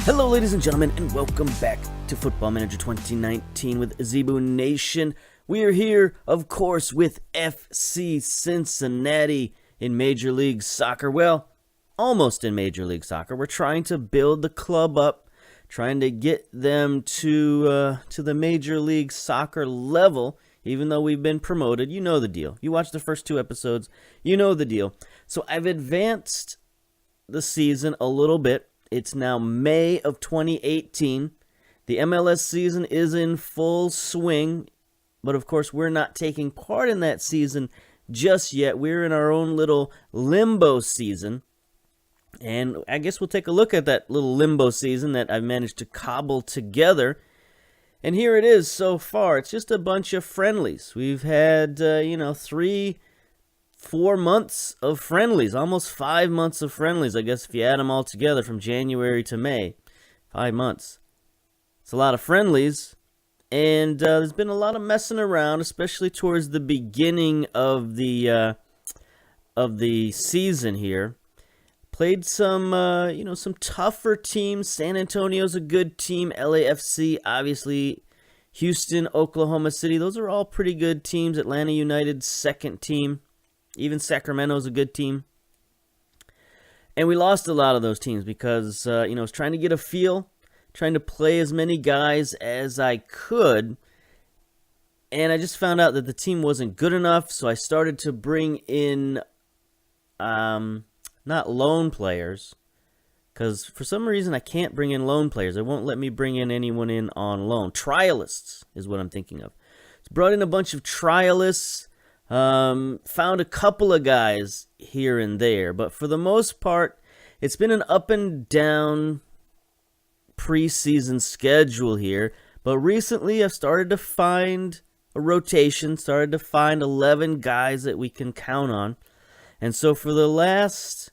Hello, ladies and gentlemen, and welcome back to Football Manager 2019 with Zebu Nation. We are here, of course, with FC Cincinnati in Major League Soccer. Well, almost in Major League Soccer. We're trying to build the club up, trying to get them to the Major League Soccer level, even though we've been promoted. You know the deal. You watch the first 2 episodes, you know the deal. So I've advanced the season a little bit. It's now May of 2018. The MLS season is in full swing, but of course we're not taking part in that season just yet. We're in our own little limbo season, and I guess we'll take a look at that little limbo season that I've managed to cobble together. And here it is so far. It's just a bunch of friendlies. We've had, 4 months of friendlies, almost 5 months of friendlies, I guess, if you add them all together from January to May. 5 months. It's a lot of friendlies, and there's been a lot of messing around, especially towards the beginning of the season here. Played some tougher teams. San Antonio's a good team. LAFC, obviously. Houston, Oklahoma City, those are all pretty good teams. Atlanta United's second team. Even Sacramento's a good team. And we lost a lot of those teams because, I was trying to get a feel, trying to play as many guys as I could. And I just found out that the team wasn't good enough, so I started to bring in, not loan players, because for some reason I can't bring in loan players. It won't let me bring in anyone in on loan. Trialists is what I'm thinking of. So brought in a bunch of trialists. Found a couple of guys here and there, but for the most part, it's been an up and down preseason schedule here. But recently, I've started to find a rotation, started to find 11 guys that we can count on. And so for the last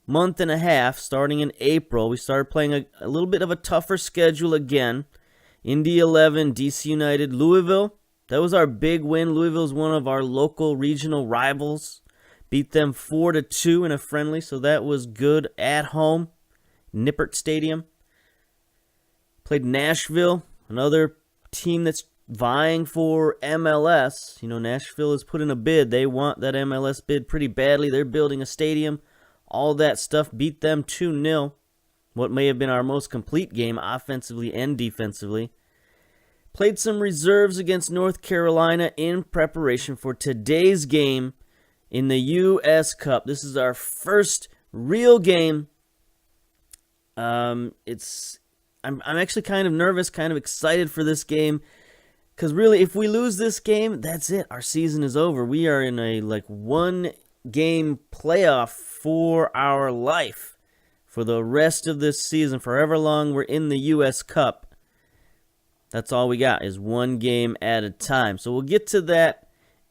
month and a half, starting in April, we started playing a little bit of a tougher schedule again. Indy 11, DC United, Louisville. That was our big win. Louisville's one of our local regional rivals. Beat them 4-2 in a friendly, so that was good at home. Nippert Stadium. Played Nashville, another team that's vying for MLS. Nashville has put in a bid. They want that MLS bid pretty badly. They're building a stadium. All that stuff. Beat them 2-0. What may have been our most complete game offensively and defensively. Played some reserves against North Carolina in preparation for today's game in the U.S. Cup. This is our first real game. I'm actually kind of nervous, kind of excited for this game, because really, if we lose this game, that's it. Our season is over. We are in a one-game playoff for our life for the rest of this season, for however long we're in the U.S. Cup. That's all we got, is one game at a time. So we'll get to that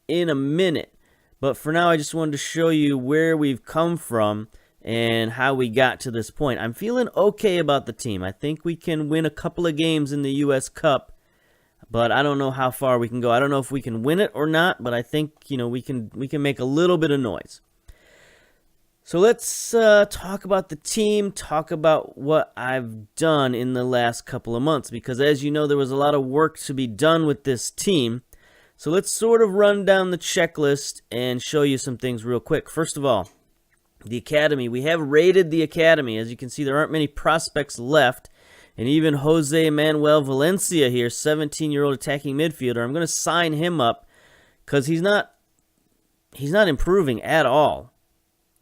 in a minute. But for now, I just wanted to show you where we've come from and how we got to this point. I'm feeling okay about the team. I think we can win a couple of games in the U.S. Cup, but I don't know how far we can go. I don't know if we can win it or not, but I think we can make a little bit of noise. So let's talk about the team, talk about what I've done in the last couple of months, because as you know, there was a lot of work to be done with this team. So let's sort of run down the checklist and show you some things real quick. First of all, the academy. We have raided the academy. As you can see, there aren't many prospects left. And even Jose Manuel Valencia here, 17-year-old attacking midfielder, I'm going to sign him up because he's not improving at all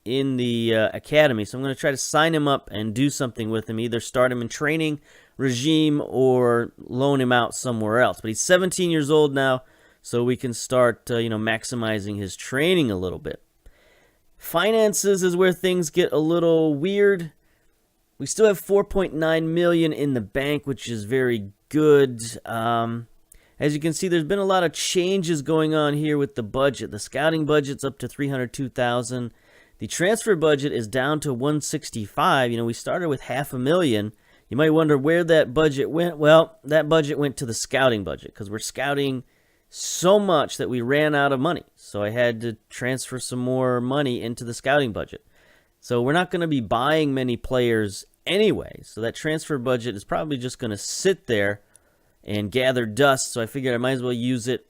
in the academy. So I'm going to try to sign him up and do something with him, either start him in training regime or loan him out somewhere else. But he's 17 years old now, so we can start maximizing his training a little bit. Finances is where things get a little weird. We still have $4.9 million in the bank, which is very good. As you can see, there's been a lot of changes going on here with the budget. The scouting budget's up to $302,000. The transfer budget is down to $165,000. We started with $500,000. You might wonder where that budget went. Well, that budget went to the scouting budget because we're scouting so much that we ran out of money. So I had to transfer some more money into the scouting budget. So we're not going to be buying many players anyway. So that transfer budget is probably just going to sit there and gather dust. So I figured I might as well use it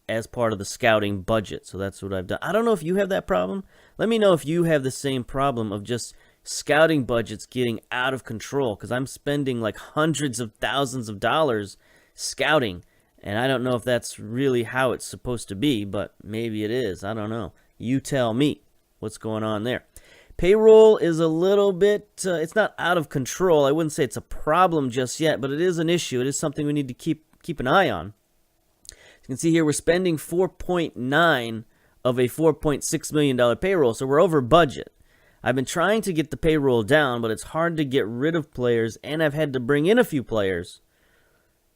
as part of the scouting budget. So that's what I've done. I don't know if you have that problem. Let me know if you have the same problem of just scouting budgets getting out of control, because I'm spending like hundreds of thousands of dollars scouting, and I don't know if that's really how it's supposed to be, but maybe it is. I don't know. You tell me what's going on there. Payroll is a little bit, it's not out of control. I wouldn't say it's a problem just yet, but it is an issue. It is something we need to keep an eye on. You can see here we're spending 4.9 of a $4.6 million payroll, so we're over budget. I've been trying to get the payroll down, but it's hard to get rid of players, and I've had to bring in a few players.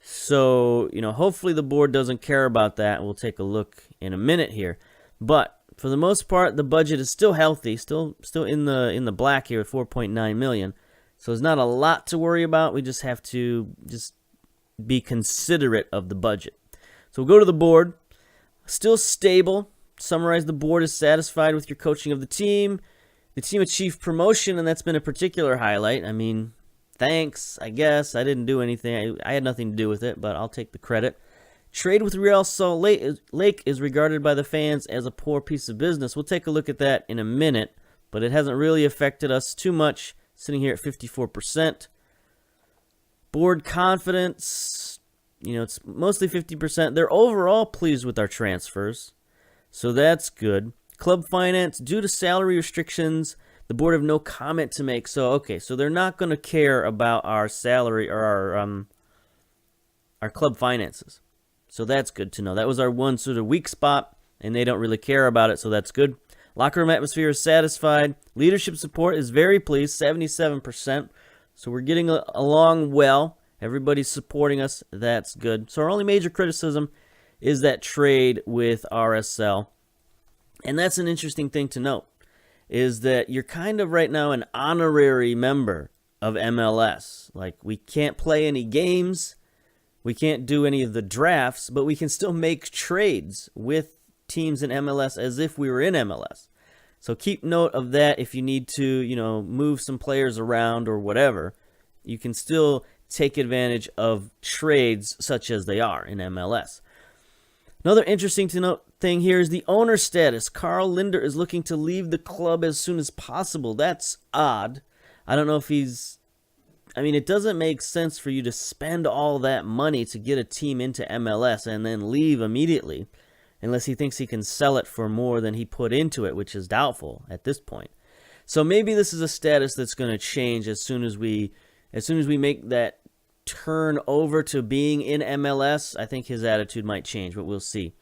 So, hopefully the board doesn't care about that. We'll take a look in a minute here. But for the most part, the budget is still healthy, still in the black here at 4.9 million. So there's not a lot to worry about. We just have to be considerate of the budget. So we'll go to the board. Still stable. Summarize: the board is satisfied with your coaching of the team. The team achieved promotion, and that's been a particular highlight. I mean, thanks, I guess. I didn't do anything. I had nothing to do with it, but I'll take the credit. Trade with Real Salt Lake is regarded by the fans as a poor piece of business. We'll take a look at that in a minute, but it hasn't really affected us too much, sitting here at 54%. Board confidence, it's mostly 50%. They're overall pleased with our transfers, so that's good. Club finance, due to salary restrictions, the board have no comment to make. So, so they're not going to care about our salary or our club finances. So that's good to know. That was our one sort of weak spot, and they don't really care about it, so that's good. Locker room atmosphere is satisfied. Leadership support is very pleased, 77%. So we're getting along well. Everybody's supporting us. That's good. So our only major criticism is that trade with RSL. And that's an interesting thing to note, is that you're kind of right now an honorary member of MLS. Like, we can't play any games, we can't do any of the drafts, but we can still make trades with teams in MLS as if we were in MLS. So keep note of that. If you need to, move some players around or whatever, you can still take advantage of trades such as they are in MLS. Another interesting to note thing here is the owner status. Carl Linder is looking to leave the club as soon as possible. That's odd. I don't know if it doesn't make sense for you to spend all that money to get a team into MLS and then leave immediately, unless he thinks he can sell it for more than he put into it, which is doubtful at this point. So maybe this is a status that's going to change as soon as we make that turn over to being in MLS. I think his attitude might change, but we'll see.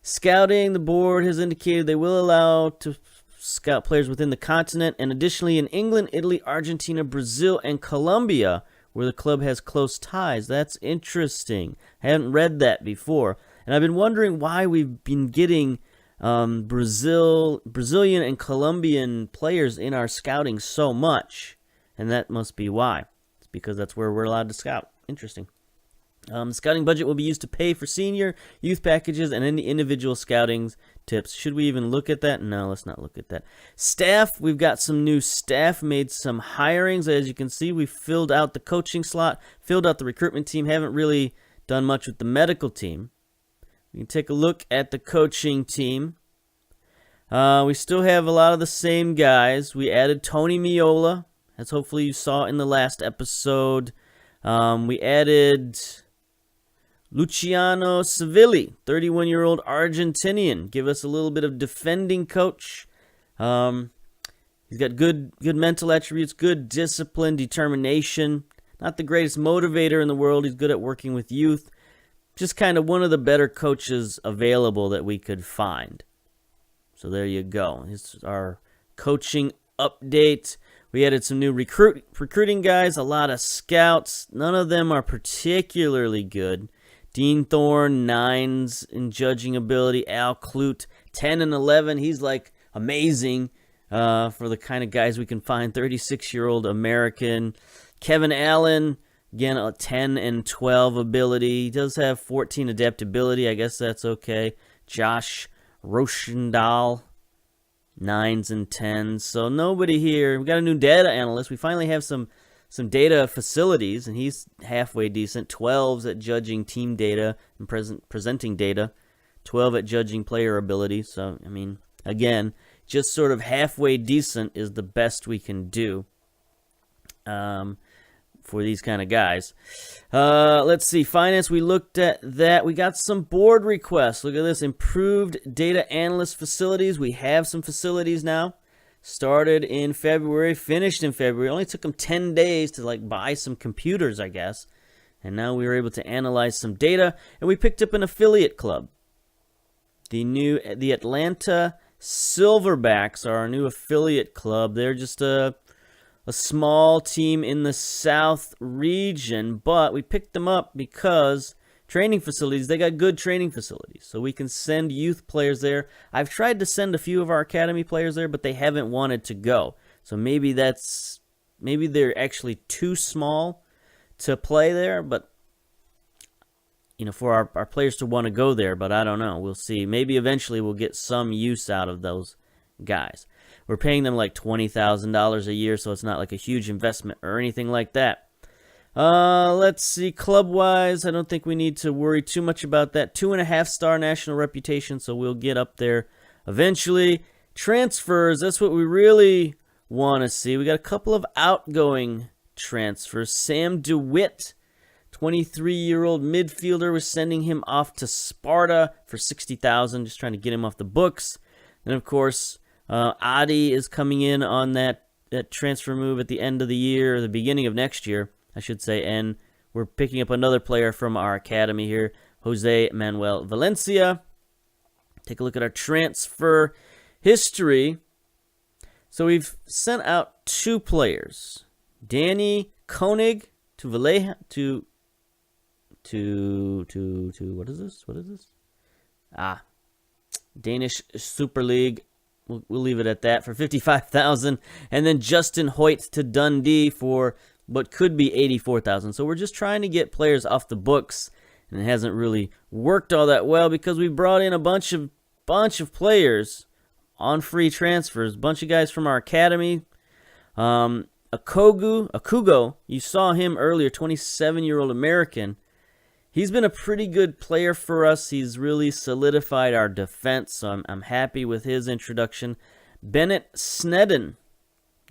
Scouting, the board has indicated they will allow to scout players within the continent, and additionally in England, Italy, Argentina, Brazil, and Colombia, where the club has close ties. That's interesting. I haven't read that before, and I've been wondering why we've been getting Brazilian and Colombian players in our scouting so much, and that must be why. It's because that's where we're allowed to scout. Interesting. The scouting budget will be used to pay for senior, youth packages, and any individual scouting tips. Should we even look at that? No, let's not look at that. Staff, we've got some new staff, made some hirings. As you can see, we filled out the coaching slot, filled out the recruitment team, haven't really done much with the medical team. We can take a look at the coaching team. We still have a lot of the same guys. We added Tony Miola, as hopefully you saw in the last episode. We added Luciano Civilli, 31-year-old Argentinian. Give us a little bit of defending coach. He's got good mental attributes, good discipline, determination. Not the greatest motivator in the world. He's good at working with youth. Just kind of one of the better coaches available that we could find. So there you go. This is our coaching update. We added some new recruiting guys, a lot of scouts. None of them are particularly good. Dean Thorne, 9s in judging ability. Al Clute, 10 and 11. He's like amazing for the kind of guys we can find. 36-year-old American. Kevin Allen, again, a 10 and 12 ability. He does have 14 adaptability. I guess that's okay. Josh Rochendahl, 9s and 10s. So nobody here. We got a new data analyst. We finally have some some data facilities, and he's halfway decent. 12s at judging team data and presenting data. 12 at judging player ability. So, I mean, again, just sort of halfway decent is the best we can do for these kind of guys. Let's see. Finance, we looked at that. We got some board requests. Look at this. Improved data analyst facilities. We have some facilities now. Started in February, finished in February. It only took them 10 days to like buy some computers, I guess. And now we were able to analyze some data. And we picked up an affiliate club. The Atlanta Silverbacks are our new affiliate club. They're just a small team in the South region, but we picked them up because training facilities, they got good training facilities, so we can send youth players there. I've tried to send a few of our academy players there, but they haven't wanted to go. So maybe they're actually too small to play there, but for our players to want to go there, but I don't know. We'll see. Maybe eventually we'll get some use out of those guys. We're paying them like $20,000 a year, so it's not like a huge investment or anything like that. Let's see. Club-wise, I don't think we need to worry too much about that. 2.5-star national reputation, so we'll get up there eventually. Transfers, that's what we really want to see. We got a couple of outgoing transfers. Sam DeWitt, 23-year-old midfielder, we're sending him off to Sparta for $60,000, just trying to get him off the books. And, of course, Adi is coming in on that transfer move at the end of the year, or the beginning of next year, I should say, and we're picking up another player from our academy here, Jose Manuel Valencia. Take a look at our transfer history. So we've sent out 2 players, Danny Koenig to Vallejo, to what is this? Danish Super League. We'll leave it at that for $55,000, and then Justin Hoyt to Dundee for what could be $84,000. So we're just trying to get players off the books, and it hasn't really worked all that well because we brought in a bunch of players on free transfers, a bunch of guys from our academy. Akugo, you saw him earlier, 27-year-old American. He's been a pretty good player for us. He's really solidified our defense, so I'm happy with his introduction. Bennett Snedden,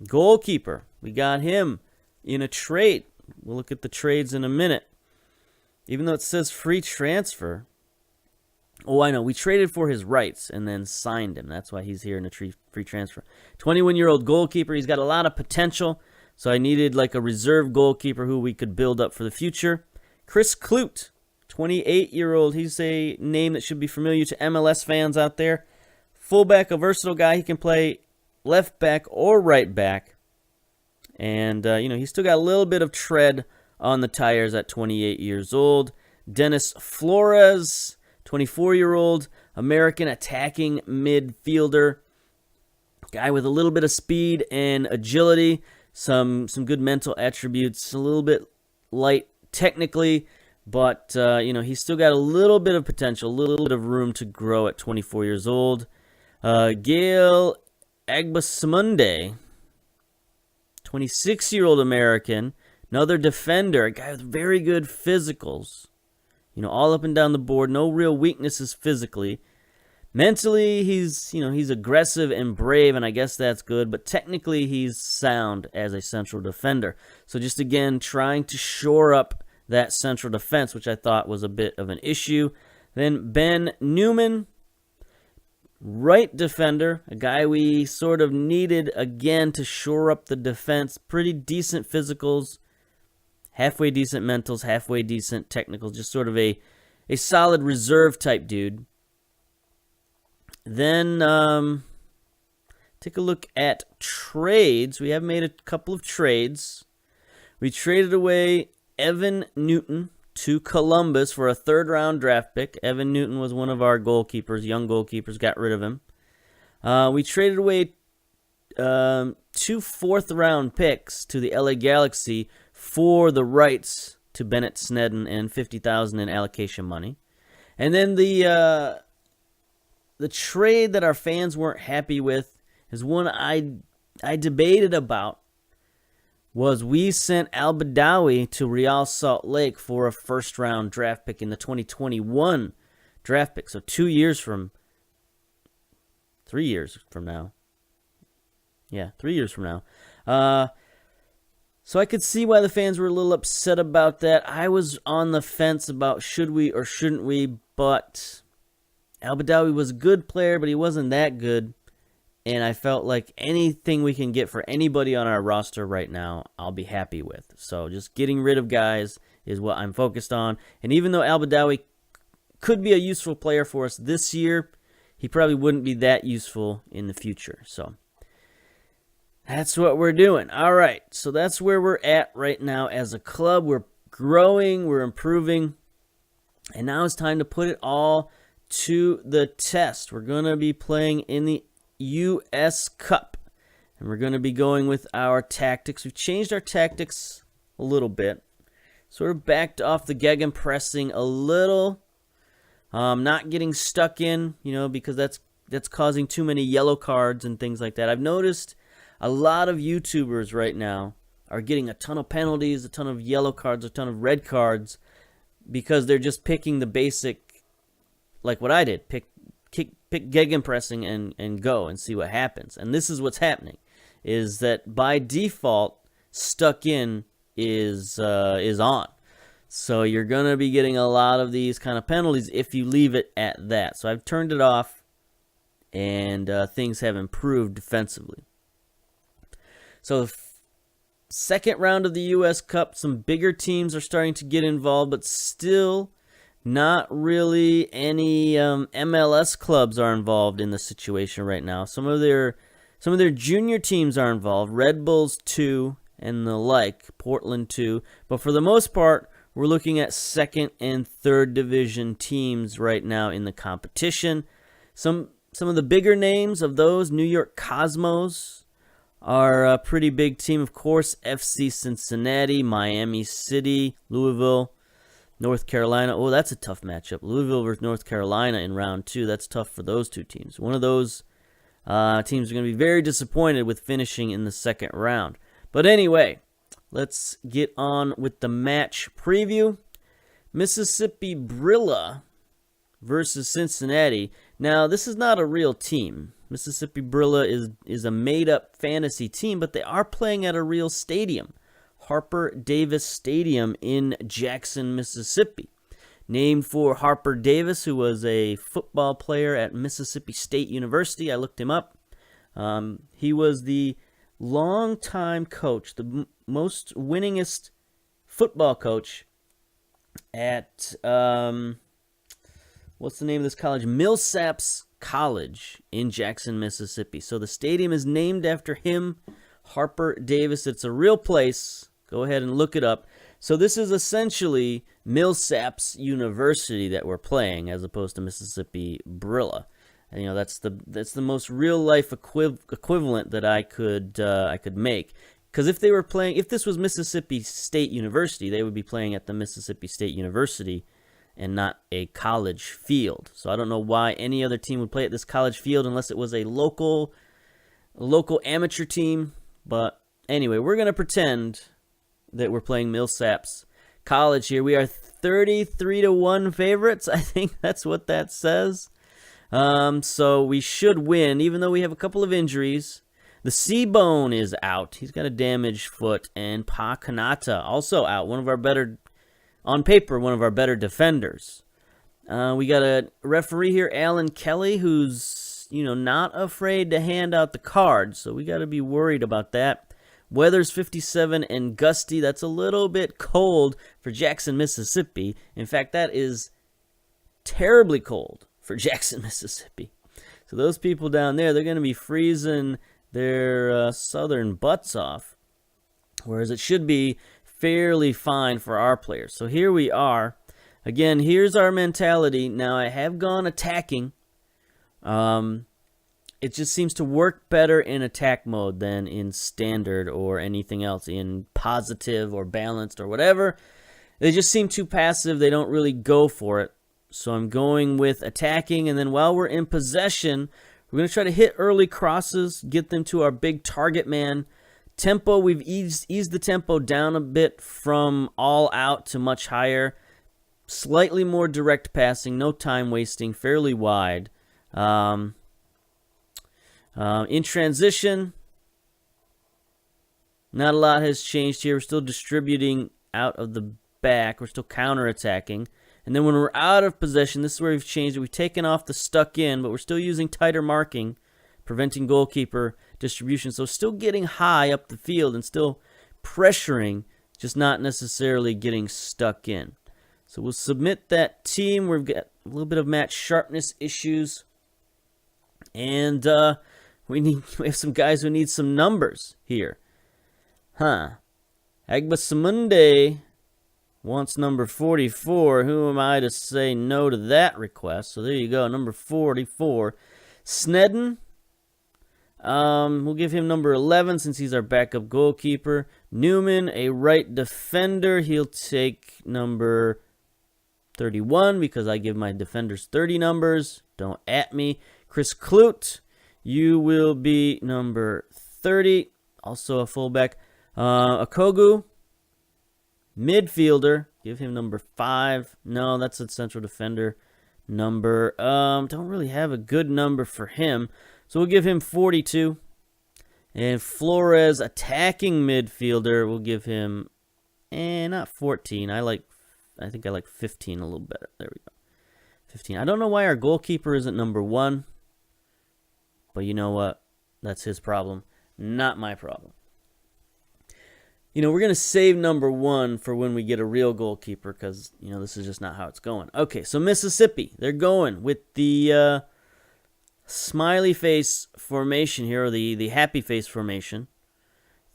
goalkeeper. We got him in a trade. We'll look at the trades in a minute. Even though it says free transfer. Oh, I know. We traded for his rights and then signed him. That's why he's here in a free transfer. 21-year-old goalkeeper. He's got a lot of potential, so I needed like a reserve goalkeeper who we could build up for the future. Chris Clute, 28-year-old. He's a name that should be familiar to MLS fans out there. Fullback, a versatile guy. He can play left back or right back. And, he's still got a little bit of tread on the tires at 28 years old. Dennis Flores, 24-year-old American attacking midfielder. Guy with a little bit of speed and agility. Some good mental attributes. A little bit light technically, but, he's still got a little bit of potential, a little bit of room to grow at 24 years old. Gail Agbasamunde, 26-year-old American, another defender, a guy with very good physicals. All up and down the board, no real weaknesses physically. Mentally, he's aggressive and brave, and I guess that's good, but technically he's sound as a central defender. So just again, trying to shore up that central defense, which I thought was a bit of an issue. Then Ben Newman, right defender, a guy we sort of needed again to shore up the defense. Pretty decent physicals, halfway decent mentals, halfway decent technicals, just sort of a solid reserve type dude. Then take a look at trades. We have made a couple of trades. We traded away Evan Newton to Columbus for a 3rd-round draft pick. Evan Newton was one of our goalkeepers, young goalkeepers, got rid of him. We traded away 2 4th-round picks to the LA Galaxy for the rights to Bennett Snedden and $50,000 in allocation money. And then the trade that our fans weren't happy with is one I debated about. was we sent Al Badawi to Real Salt Lake for a first-round draft pick in the 2021 draft pick. So 3 years from now. Yeah, 3 years from now. So I could see why the fans were a little upset about that. I was on the fence about should we or shouldn't we, but Al Badawi was a good player, but he wasn't that good. And I felt like anything we can get for anybody on our roster right now, I'll be happy with. So just getting rid of guys is what I'm focused on. And even though Al Badawi could be a useful player for us this year, he probably wouldn't be that useful in the future. So that's what we're doing. All right, so that's where we're at right now as a club. We're growing, we're improving, and now it's time to put it all to the test. We're going to be playing in the U.S. Cup, and we're going to be going with our tactics. We've changed our tactics a little bit, sort of backed off the gegenpressing a little, not getting stuck in, because that's causing too many yellow cards and things like that. I've noticed a lot of YouTubers right now are getting a ton of penalties, a ton of yellow cards, a ton of red cards, because they're just picking the basic, like what I did, pick gegenpressing and go and see what happens. And this is what's happening, is that by default, stuck in is on. So you're going to be getting a lot of these kind of penalties if you leave it at that. So I've turned it off, and things have improved defensively. So second round of the U.S. Cup, some bigger teams are starting to get involved, but still not really any MLS clubs are involved in the situation right now. Some of their junior teams are involved, Red Bulls 2 and the like, Portland 2. But for the most part, we're looking at second and third division teams right now in the competition. Some of the bigger names of those, New York Cosmos are a pretty big team, of course. FC Cincinnati, Miami City, Louisville, North Carolina. Oh, that's a tough matchup. Louisville versus North Carolina in round 2. That's tough for those two teams. One of those teams are going to be very disappointed with finishing in the second round. But anyway, let's get on with the match preview. Mississippi BRILLA versus Cincinnati. Now, this is not a real team. Mississippi BRILLA is a made-up fantasy team, but they are playing at a real stadium, Harper Davis Stadium in Jackson, Mississippi. Named for Harper Davis, who was a football player at Mississippi State University. I looked him up. He was the longtime coach, the most winningest football coach at, what's the name of this college? Millsaps College in Jackson, Mississippi. So the stadium is named after him, Harper Davis. It's a real place. Go ahead and look it up. So this is essentially Millsaps University that we're playing, as opposed to Mississippi BRILLA. And, that's the most real life equivalent that I could make. Because if this was Mississippi State University, they would be playing at the Mississippi State University and not a college field. So I don't know why any other team would play at this college field unless it was a local amateur team. But anyway, we're going to pretend that we're playing Millsaps College here. We are 33-1 favorites. I think that's what that says. So we should win, even though we have a couple of injuries. The C-Bone is out. He's got a damaged foot. And Pa Kanata also out. On paper, one of our better defenders. We got a referee here, Alan Kelly, who's, not afraid to hand out the cards. So we got to be worried about that. Weather's 57 and gusty. That's a little bit cold for Jackson, Mississippi. In fact, that is terribly cold for Jackson, Mississippi. So those people down there, they're going to be freezing their southern butts off. Whereas it should be fairly fine for our players. So here we are. Again, here's our mentality. Now, I have gone attacking. It just seems to work better in attack mode than in standard or anything else, in positive or balanced or whatever. They just seem too passive. They don't really go for it. So I'm going with attacking, and then while we're in possession, we're going to try to hit early crosses, get them to our big target man, Tempo, we've eased the tempo down a bit from all out to much higher. Slightly more direct passing, no time wasting, fairly wide. In transition, not a lot has changed here. We're still distributing out of the back. We're still counterattacking. And then when we're out of possession, this is where we've changed it. We've taken off the stuck in, but we're still using tighter marking, preventing goalkeeper distribution. So still getting high up the field and still pressuring, just not necessarily getting stuck in. So we'll submit that team. We've got a little bit of match sharpness issues. And we have some guys who need some numbers here. Agbasamunde wants number 44. Who am I to say no to that request? So there you go, number 44. Snedden, we'll give him number 11 since he's our backup goalkeeper. Newman, a right defender. He'll take number 31 because I give my defenders 30 numbers. Don't at me. Chris Klute, you will be number 30, also a fullback. Okogu, midfielder, give him number 5. No, that's a central defender number. Don't really have a good number for him, so we'll give him 42. And Flores, attacking midfielder, we'll give him, not 14. I think I like 15 a little better. There we go. 15. I don't know why our goalkeeper isn't number 1, but you know what? That's his problem, not my problem. You know, we're going to save number 1 for when we get a real goalkeeper because, you know, this is just not how it's going. Okay, so Mississippi, they're going with the smiley face formation here, or the happy face formation.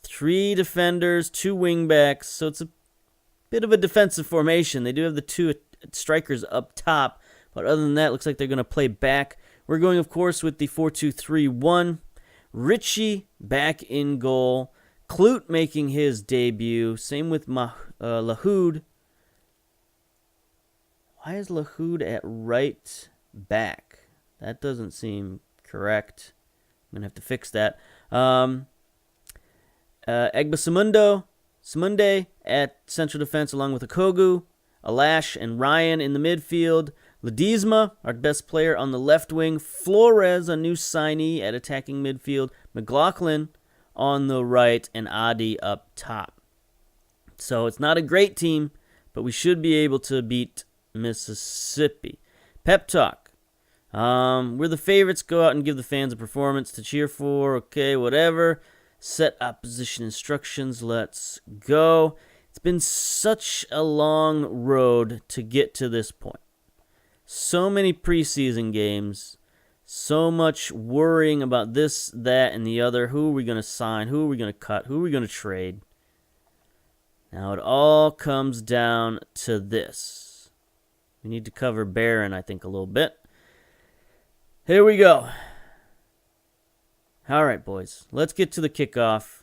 3 defenders, 2 wingbacks, so it's a bit of a defensive formation. They do have the 2 strikers up top, but other than that, it looks like they're going to play back. We're going, of course, with the 4-2-3-1. Richie back in goal. Klute making his debut. Same with Lahoud. Why is Lahoud at right back? That doesn't seem correct. I'm going to have to fix that. Simunde at central defense along with Okogu, Alash, and Ryan in the midfield. Ledesma, our best player, on the left wing. Flores, a new signee, at attacking midfield. McLaughlin on the right, and Adi up top. So it's not a great team, but we should be able to beat Mississippi. Pep talk. We're the favorites. Go out and give the fans a performance to cheer for. Okay, whatever. Set opposition instructions. Let's go. It's been such a long road to get to this point. So many preseason games. So much worrying about this, that, and the other. Who are we going to sign? Who are we going to cut? Who are we going to trade? Now it all comes down to this. We need to cover Barron, I think, a little bit. Here we go. All right, boys. Let's get to the kickoff.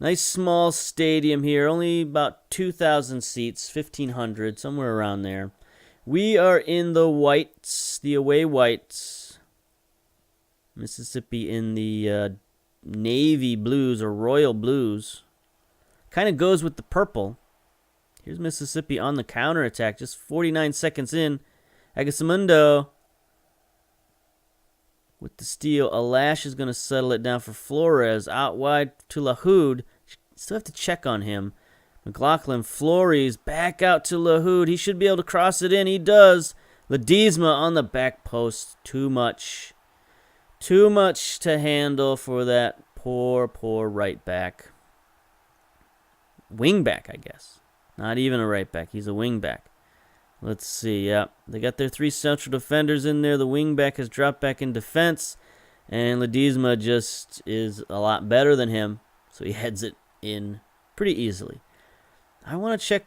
Nice small stadium here. Only about 2,000 seats, 1,500, somewhere around there. We are in the whites, the away whites. Mississippi in the navy blues or royal blues. Kind of goes with the purple. Here's Mississippi on the counterattack. Just 49 seconds in. Agasamundo with the steal. Alash is going to settle it down for Flores. Out wide to Lahoud. Still have to check on him. McLaughlin, Flores, back out to Lahoud. He should be able to cross it in. He does. Ledesma on the back post. Too much. Too much to handle for that poor right back. Wing back, I guess. Not even a right back. He's a wing back. Let's see. Yeah, they got their 3 central defenders in there. The wing back has dropped back in defense. And Ledesma just is a lot better than him. So he heads it in pretty easily. I want to check.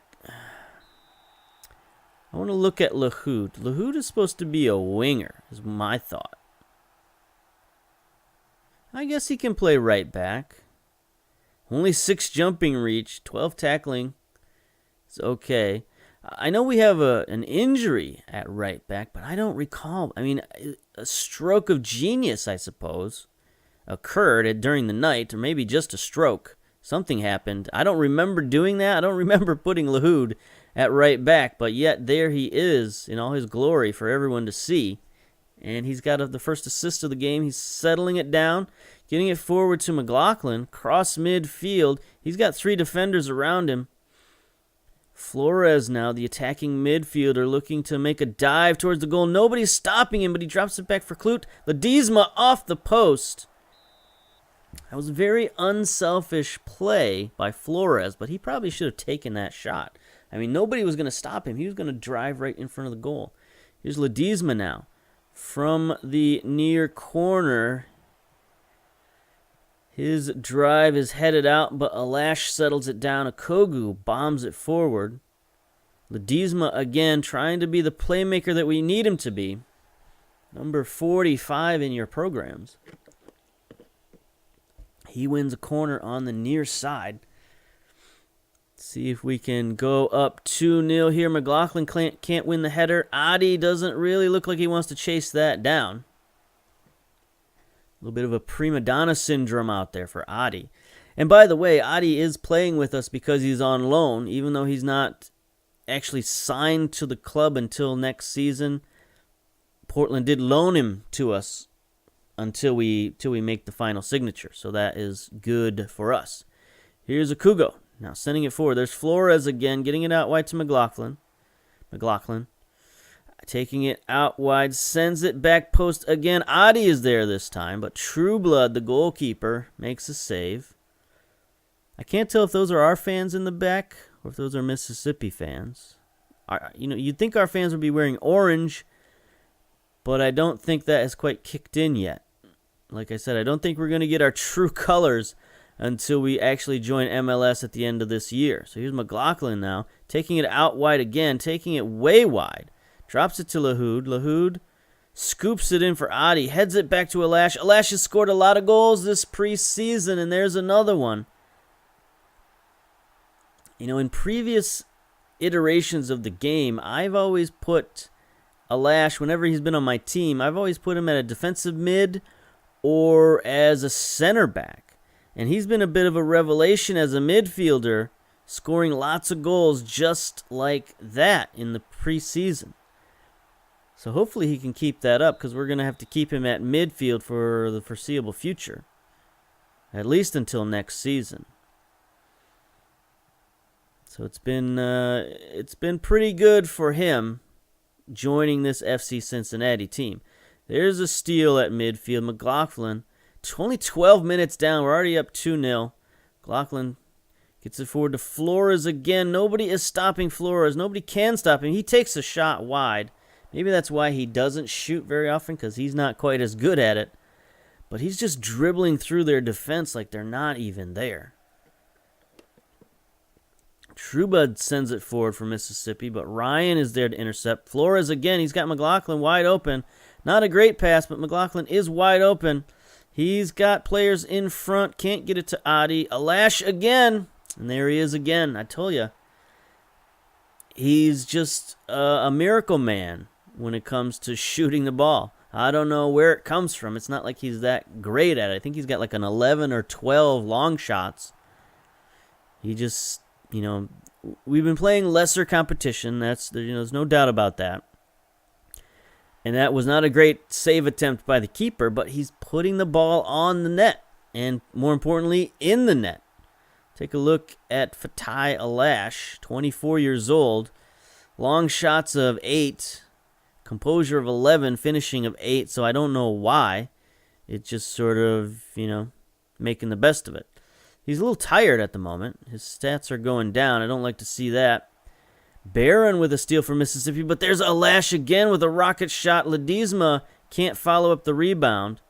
I want to look at Lahoud. Lahoud is supposed to be a winger, is my thought. I guess he can play right back. Only 6 jumping reach, 12 tackling. It's okay. I know we have an injury at right back, but I don't recall. I mean, a stroke of genius, I suppose. occurred during the night, or maybe just a stroke. Something happened. I don't remember doing that. I don't remember putting Lahoud at right back, but yet there he is in all his glory for everyone to see. And he's got the first assist of the game. He's settling it down, getting it forward to McLaughlin, cross midfield. He's got 3 defenders around him. Flores now, the attacking midfielder, looking to make a dive towards the goal. Nobody's stopping him, but he drops it back for Kloot. Ledesma off the post. That was a very unselfish play by Flores, but he probably should have taken that shot. I mean, nobody was going to stop him. He was going to drive right in front of the goal. Here's Ledesma now. From the near corner, his drive is headed out, but Alash settles it down. Okogu bombs it forward. Ledesma again trying to be the playmaker that we need him to be. Number 45 in your programs. He wins a corner on the near side. See if we can go up 2-0 here. McLaughlin can't win the header. Adi doesn't really look like he wants to chase that down. A little bit of a prima donna syndrome out there for Adi. And by the way, Adi is playing with us because he's on loan, even though he's not actually signed to the club until next season. Portland did loan him to us until we make the final signature, so that is good for us. Here's Okugo. Now sending it forward. There's Flores again, getting it out wide to McLaughlin. McLaughlin taking it out wide, sends it back post again. Adi is there this time, but Trueblood, the goalkeeper, makes a save. I can't tell if those are our fans in the back or if those are Mississippi fans. You'd think our fans would be wearing orange, but I don't think that has quite kicked in yet. Like I said, I don't think we're going to get our true colors until we actually join MLS at the end of this year. So here's McLaughlin now, taking it out wide again, taking it way wide. Drops it to Lahoud. Lahoud scoops it in for Adi, heads it back to Alash. Alash has scored a lot of goals this preseason, and there's another one. In previous iterations of the game, I've always put Alash, whenever he's been on my team, I've always put him at a defensive mid or as a center back. And he's been a bit of a revelation as a midfielder, scoring lots of goals just like that in the preseason. So hopefully he can keep that up, because we're going to have to keep him at midfield for the foreseeable future, at least until next season. So it's been pretty good for him joining this FC Cincinnati team. There's a steal at midfield. McLaughlin, only 12 minutes down. We're already up 2-0. McLaughlin gets it forward to Flores again. Nobody is stopping Flores. Nobody can stop him. He takes a shot wide. Maybe that's why he doesn't shoot very often, because he's not quite as good at it. But he's just dribbling through their defense like they're not even there. Trueblood sends it forward for Mississippi, but Ryan is there to intercept. Flores again, he's got McLaughlin wide open. Not a great pass, but McLaughlin is wide open. He's got players in front, can't get it to Adi. Alash again, and there he is again. I told you, he's just a miracle man when it comes to shooting the ball. I don't know where it comes from. It's not like he's that great at it. I think he's got like an 11 or 12 long shots. He just... we've been playing lesser competition. There's no doubt about that. And that was not a great save attempt by the keeper, but he's putting the ball on the net, and more importantly, in the net. Take a look at Fatai Alash, 24 years old. Long shots of 8, composure of 11, finishing of 8, so I don't know why. It's just sort of, making the best of it. He's a little tired at the moment. His stats are going down. I don't like to see that. Barron with a steal for Mississippi, but there's Alash again with a rocket shot. Ledesma can't follow up the rebound.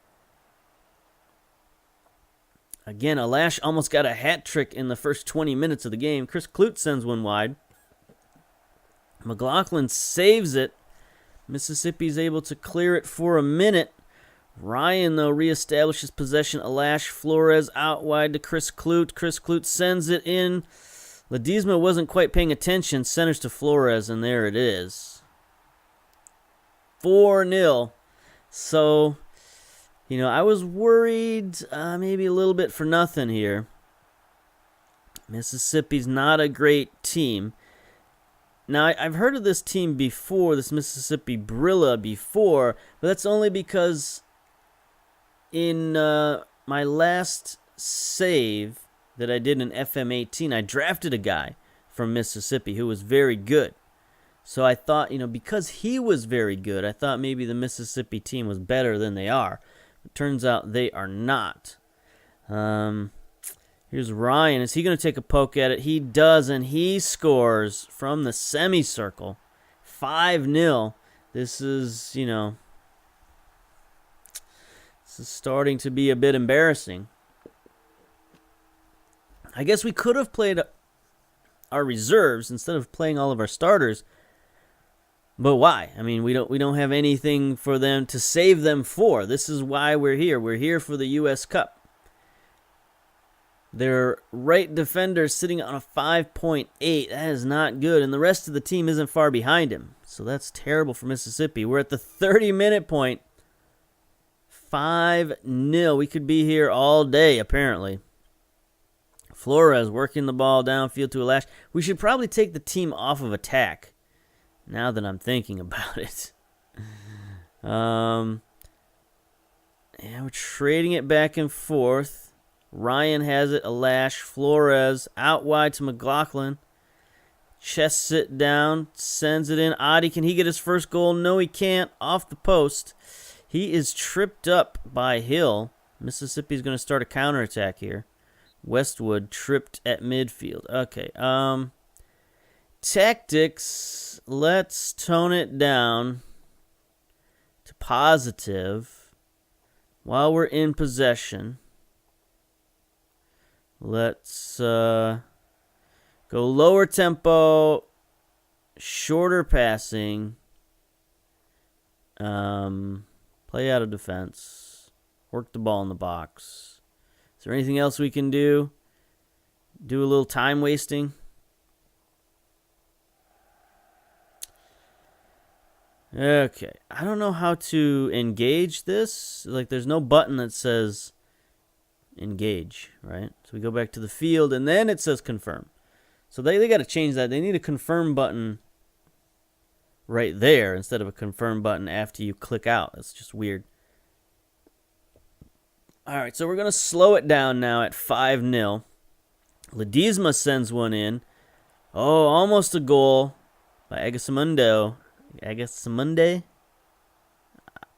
Again, Alash almost got a hat trick in the first 20 minutes of the game. Chris Kloot sends one wide. McLaughlin saves it. Mississippi's able to clear it for a minute. Ryan, though, reestablishes possession. Alash, Flores out wide to Chris Kloot. Chris Kloot sends it in. Ledesma wasn't quite paying attention. Centers to Flores, and there it is. 4-0. So, I was worried maybe a little bit for nothing here. Mississippi's not a great team. Now, I've heard of this team before, this Mississippi BRILLA before, but that's only because in my last save that I did in FM19, I drafted a guy from Mississippi who was very good. So I thought, because he was very good, I thought maybe the Mississippi team was better than they are. It turns out they are not. Here's Ryan. Is he going to take a poke at it? He does, and he scores from the semicircle. 5-0. This is, this is starting to be a bit embarrassing. I guess we could have played our reserves instead of playing all of our starters. But why? I mean, we don't have anything for them to save them for. This is why we're here. We're here for the U.S. Cup. Their right defender sitting on a 5.8. That is not good. And the rest of the team isn't far behind him. So that's terrible for Mississippi. We're at the 30-minute point. 5-0. We could be here all day, apparently. Flores working the ball downfield to a lash. We should probably take the team off of attack, now that I'm thinking about it. Yeah, we're trading it back and forth. Ryan has it, a lash. Flores out wide to McLaughlin. Chest it down, sends it in. Adi, can he get his first goal? No, he can't. Off the post. He is tripped up by Hill. Mississippi's going to start a counterattack here. Westwood tripped at midfield. Okay. Tactics. Let's tone it down to positive while we're in possession. Let's go lower tempo, shorter passing, play out of defense, work the ball in the box. Is there anything else we can do? Do a little time wasting? Okay, I don't know how to engage this. Like, there's no button that says engage, right? So we go back to the field, and then it says confirm. So they got to change that. They need a confirm button right there instead of a confirm button after you click out. That's just weird. All right, so we're going to slow it down now at 5-0. Ledesma sends one in. Oh, almost a goal by Agasamundo. Agasamunde?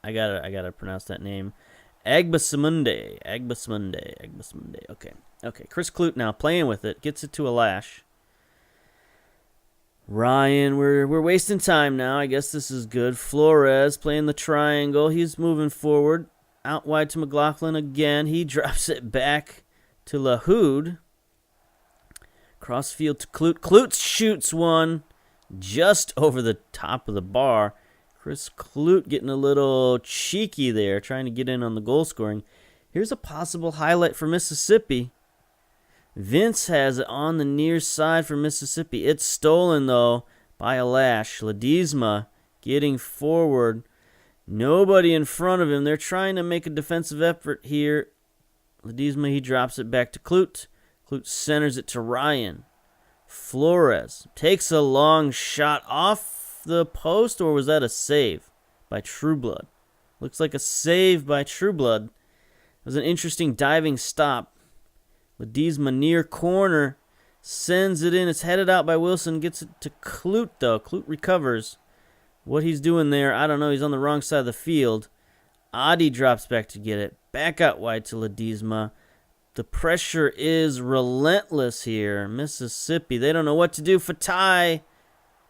I gotta pronounce that name. Agbasamunde. Okay. Chris Clute now playing with it. Gets it to a lash. Ryan, we're wasting time now. I guess this is good. Flores playing the triangle. He's moving forward. Out wide to McLaughlin again. He drops it back to Lahoud. Crossfield to Clute. Clute shoots one just over the top of the bar. Chris Clute getting a little cheeky there, trying to get in on the goal scoring. Here's a possible highlight for Mississippi. Vince has it on the near side for Mississippi. It's stolen, though, by a lash. Ledesma getting forward. Nobody in front of him. They're trying to make a defensive effort here. Ledesma, he drops it back to Clute. Clute centers it to Ryan. Flores takes a long shot off the post, or was that a save by Trueblood? Looks like a save by Trueblood. It was an interesting diving stop. Ledesma near corner, sends it in. It's headed out by Wilson, gets it to Clute, though. Clute recovers. What he's doing there, I don't know. He's on the wrong side of the field. Adi drops back to get it. Back out wide to Ledesma. The pressure is relentless here. Mississippi, they don't know what to do. Fatai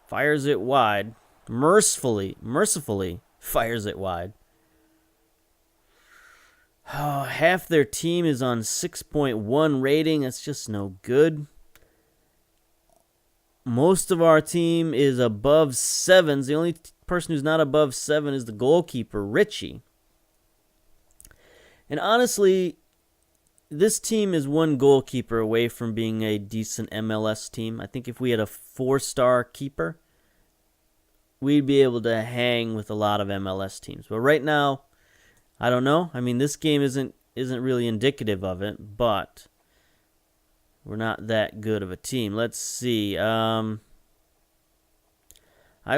fires it wide. Mercifully fires it wide. Oh, half their team is on 6.1 rating. That's just no good. Most of our team is above 7s. The only person who's not above 7 is the goalkeeper, Richie. And honestly, this team is one goalkeeper away from being a decent MLS team. I think if we had a 4-star keeper, we'd be able to hang with a lot of MLS teams. But right now, I don't know. I mean, this game isn't really indicative of it, but we're not that good of a team. Let's see. I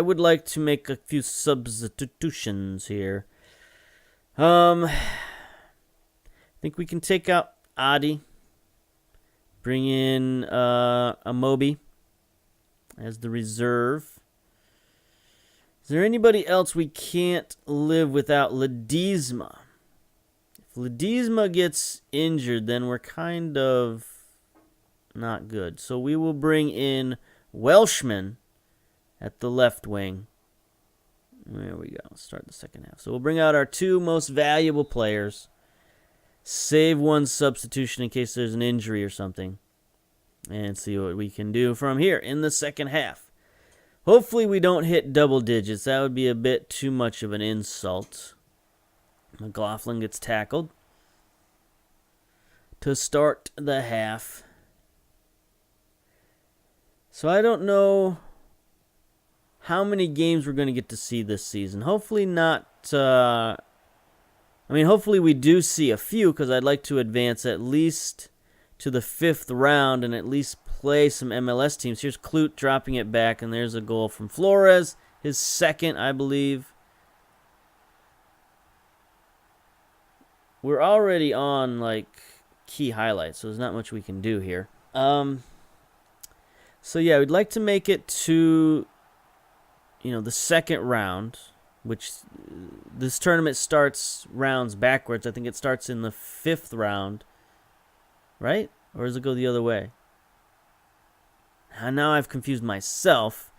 would like to make a few substitutions here. I think we can take out Adi. Bring in Amobi as the reserve. Is there anybody else we can't live without? Ledesma. If Ledesma gets injured, then we're kind of not good. So we will bring in Welshman at the left wing. There we go. Let's start the second half. So we'll bring out our two most valuable players. Save one substitution in case there's an injury or something. And see what we can do from here in the second half. Hopefully we don't hit double digits. That would be a bit too much of an insult. McLaughlin gets tackled to start the half. So I don't know how many games we're going to get to see this season. Hopefully not. Hopefully we do see a few, because I'd like to advance at least to the 5th round and at least play some MLS teams. Here's Clute dropping it back, and there's a goal from Flores. His second, I believe. We're already on, key highlights, so there's not much we can do here. So yeah, we'd like to make it to, the second round, which this tournament starts rounds backwards. I think it starts in the 5th round, right? Or does it go the other way? Now I've confused myself.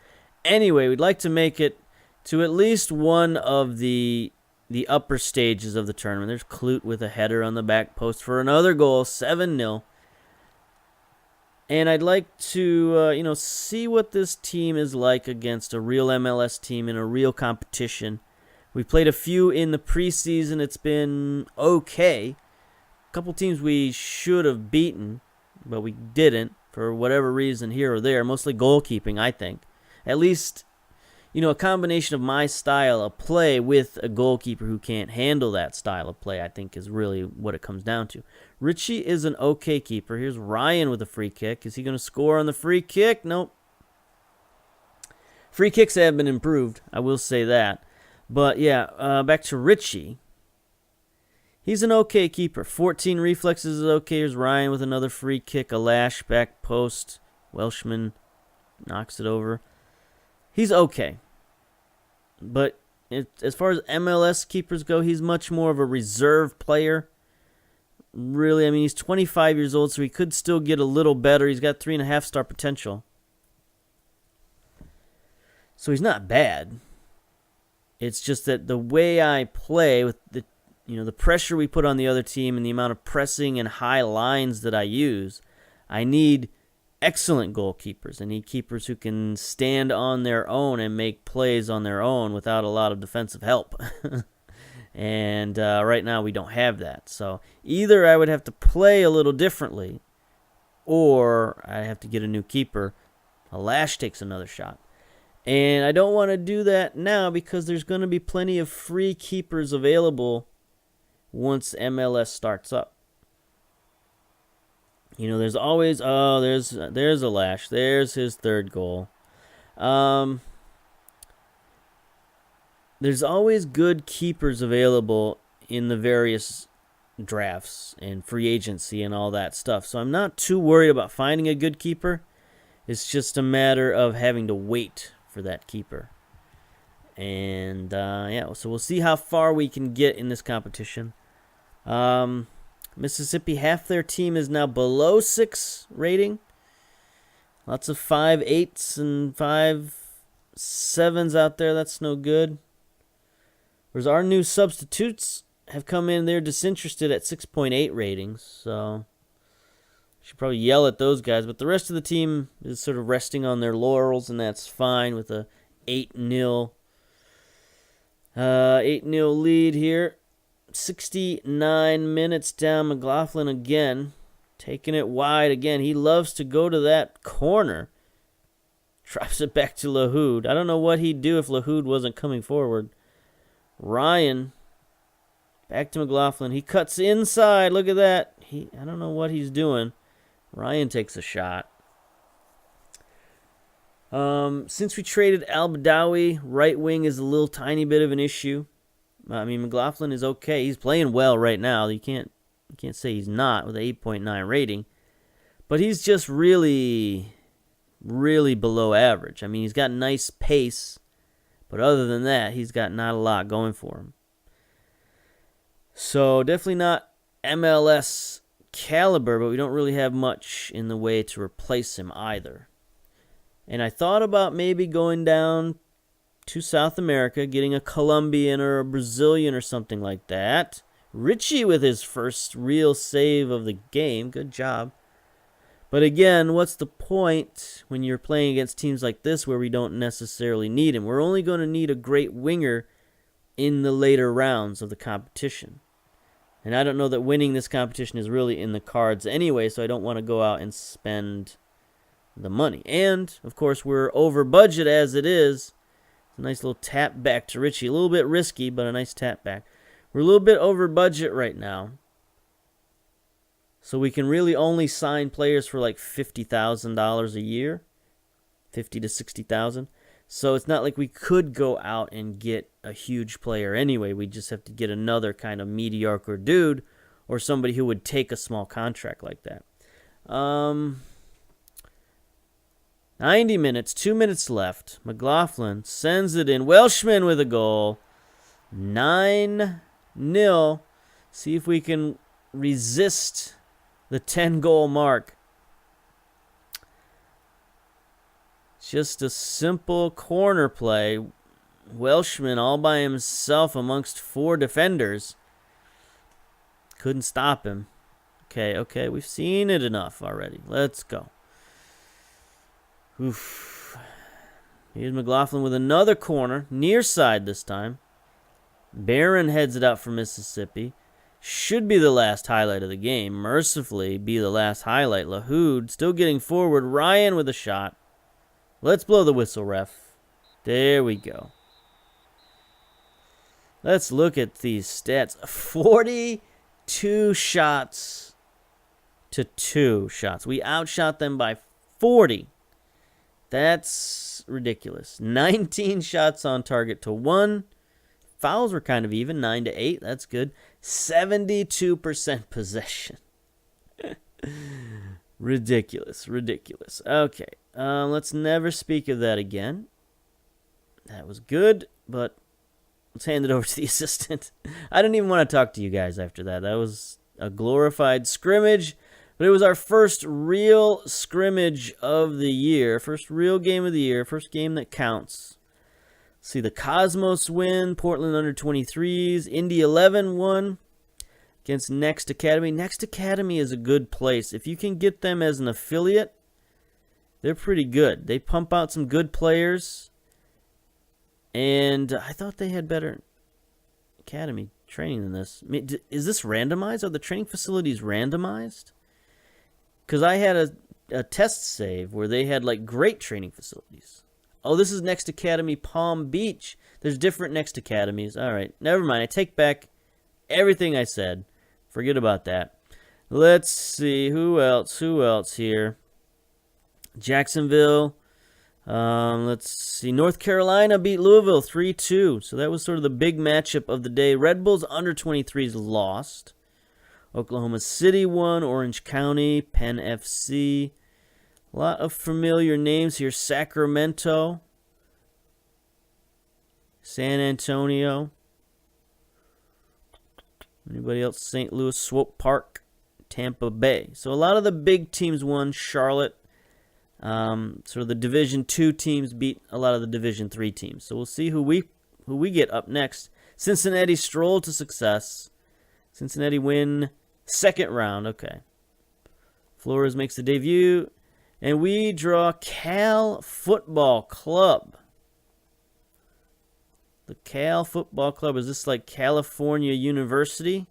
Anyway, we'd like to make it to at least one of the upper stages of the tournament. There's Clute with a header on the back post for another goal, 7-0. And I'd like to, see what this team is like against a real MLS team in a real competition. We played a few in the preseason. It's been okay. A couple teams we should have beaten, but we didn't for whatever reason here or there. Mostly goalkeeping, I think. At least, a combination of my style of play with a goalkeeper who can't handle that style of play, I think, is really what it comes down to. Richie is an okay keeper. Here's Ryan with a free kick. Is he going to score on the free kick? Nope. Free kicks have been improved, I will say that. But yeah, back to Richie. He's an okay keeper. 14 reflexes is okay. Here's Ryan with another free kick. A lash back post. Welshman knocks it over. He's okay. But as far as MLS keepers go, he's much more of a reserve player. Really, he's 25 years old, so he could still get a little better. He's got 3.5-star potential. So he's not bad. It's just that the way I play with the pressure we put on the other team and the amount of pressing and high lines that I use, I need excellent goalkeepers. I need keepers who can stand on their own and make plays on their own without a lot of defensive help. And right now we don't have that. So either I would have to play a little differently, or I have to get a new keeper. A lash takes another shot. And I don't want to do that now because there's going to be plenty of free keepers available once MLS starts up. There's always, there's a lash. There's his third goal. There's always good keepers available in the various drafts and free agency and all that stuff. So I'm not too worried about finding a good keeper. It's just a matter of having to wait for that keeper. And, so we'll see how far we can get in this competition. Mississippi, half their team is now below 6 rating. Lots of 5.8s and 5.7s out there. That's no good. Whereas our new substitutes have come in, they're disinterested at 6.8 ratings. So should probably yell at those guys. But the rest of the team is sort of resting on their laurels, and that's fine with a 8-0 lead here. 69 minutes down. McLaughlin again, taking it wide again. He loves to go to that corner. Drops it back to Lahoud. I don't know what he'd do if Lahoud wasn't coming forward. Ryan Back to McLaughlin. He cuts inside. Look at that. I don't know what he's doing. Ryan takes a shot. Since we traded Al-Badawi, right wing is a little tiny bit of an issue. I mean, McLaughlin is okay. He's playing well right now. You can't say he's not with an 8.9 rating. But he's just really, really below average. I mean, he's got nice pace. But other than that, he's got not a lot going for him. So definitely not MLS caliber, but we don't really have much in the way to replace him either. And I thought about maybe going down to South America, getting a Colombian or a Brazilian or something like that. Richie with his first real save of the game. Good job. But again, what's the point when you're playing against teams like this where we don't necessarily need him? We're only going to need a great winger in the later rounds of the competition. And I don't know that winning this competition is really in the cards anyway, so I don't want to go out and spend the money. And, of course, we're over budget as it is. It's a nice little tap back to Richie. A little bit risky, but a nice tap back. We're a little bit over budget right now. So we can really only sign players for like $50,000 a year. $50,000 to $60,000. So it's not like we could go out and get a huge player anyway. We just have to get another kind of mediocre dude or somebody who would take a small contract like that. 90 minutes, 2 minutes left. McLaughlin sends it in. Welshman with a goal. 9-0. See if we can resist the 10-goal mark. Just a simple corner play. Welshman all by himself amongst 4 defenders. Couldn't stop him. Okay, we've seen it enough already. Let's go. Oof. Here's McLaughlin with another corner. Near side this time. Barron heads it out for Mississippi. Should be the last highlight of the game. Mercifully be the last highlight. Lahoud still getting forward. Ryan with a shot. Let's blow the whistle, ref. There we go. Let's look at these stats. 42 shots to 2 shots. We outshot them by 40. That's ridiculous. 19 shots on target to 1. Fouls were kind of even, 9 to 8. That's good. 72% possession. Ridiculous. Okay, let's never speak of that again. That was good, but let's hand it over to the assistant. I didn't even want to talk to you guys after that. That was a glorified scrimmage, but it was our first real scrimmage of the year, first real game of the year, first game that counts. See, the Cosmos win, Portland under-23s, Indy 11 won against Next Academy. Next Academy is a good place. If you can get them as an affiliate, they're pretty good. They pump out some good players, and I thought they had better academy training than this. I mean, is this randomized? Are the training facilities randomized? Because I had a test save where they had like great training facilities. Oh, this is Next Academy Palm Beach. There's different Next Academies. All right, never mind. I take back everything I said. Forget about that. Let's see. Who else here? Jacksonville. Let's see. North Carolina beat Louisville 3-2. So that was sort of the big matchup of the day. Red Bulls under-23s lost. Oklahoma City won. Orange County. Penn FC. A lot of familiar names here. Sacramento. San Antonio. Anybody else? St. Louis, Swope Park, Tampa Bay. So a lot of the big teams won. Charlotte. Sort of the Division 2 teams beat a lot of the Division 3 teams. So we'll see who we get up next. Cincinnati stroll to success. Cincinnati win second round. Okay. Flores makes the debut. And we draw Cal Football Club. The Cal Football Club. Is this like California University?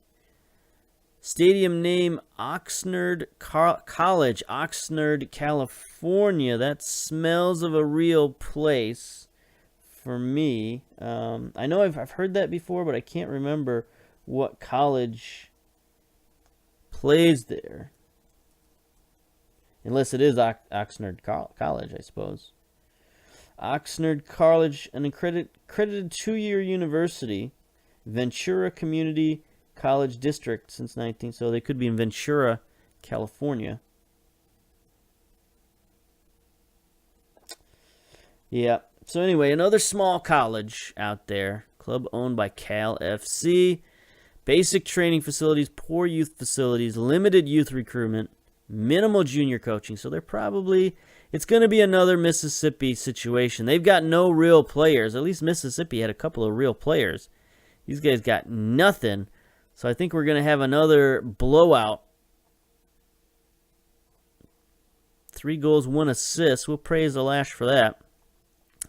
Stadium name Oxnard College. Oxnard, California. That smells of a real place for me. I know I've heard that before, but I can't remember what college plays there. Unless it is Oxnard College, I suppose. Oxnard College, an accredited 2-year university. Ventura Community College District since 19. So they could be in Ventura, California. Yeah. So anyway, another small college out there. Club owned by Cal FC. Basic training facilities, poor youth facilities, limited youth recruitment, minimal junior coaching. So they're probably, it's going to be another Mississippi situation. They've got no real players. At least Mississippi had a couple of real players. These guys got nothing. So I think we're going to have another blowout. 3 goals, 1 assist. We'll praise the Lash for that.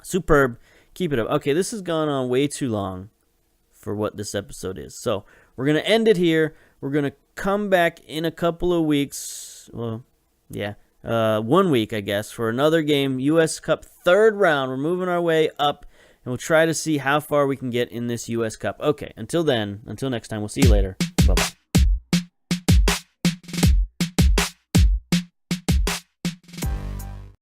Superb. Keep it up. Okay, this has gone on way too long for what this episode is. So we're going to end it here. We're going to come back in a couple of weeks. Well, yeah. 1 week, I guess, for another game. U.S. Cup 3rd round. We're moving our way up, and we'll try to see how far we can get in this U.S. Cup. Okay, until then, until next time, we'll see you later. Bye-bye.